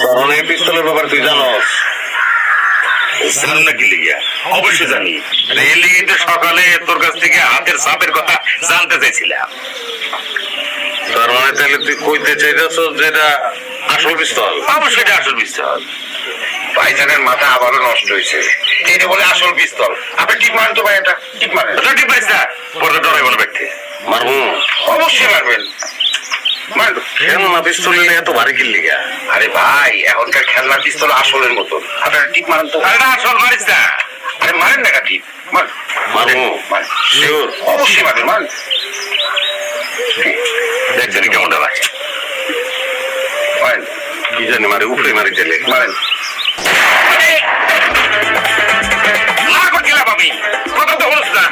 মানে পিস্তলের ব্যাপার তুই জানোস? জানো না কি লিগিয়া? অবশ্যই জানি। এই লিগে তো সকালে তোর কাছ থেকে হাতের ছাপের কথা জানতে চাইছিলাম। তার মানে তাহলে তুই কইতে চাইতেছ যেটা আসল পিস্তল? অবশ্যই এটা আসল পিস্তল। ভাইজানের মাথা আবারও নষ্ট হয়েছে। এটা বলে আসল পিস্তল? আপনি টিপ মারেন তো ভাই, এটা টিপ মারেন। ঠিক পাইছা? পরে ডরাইব না ব্যক্তি। মারবো? অবশ্যই মারবেন। খেলনা পিস্তল এত ভারী কি লিগা? আরে ভাই, এখনকার খেলনা পিস্তল আসলের মতো। আপনারা টিপ মারেন তো। আরে না, আসল মারিস না। আরে মারেন না টিপ। মারবো? শিওর? অবশ্যই মারবেন, মারেন। দেখছেন কেমনটা লাগে? মারেন। কি জানি মারে, উপরে মারি দিলে। মারেন। না করছিলাম আমি, কথা তো বলছ না।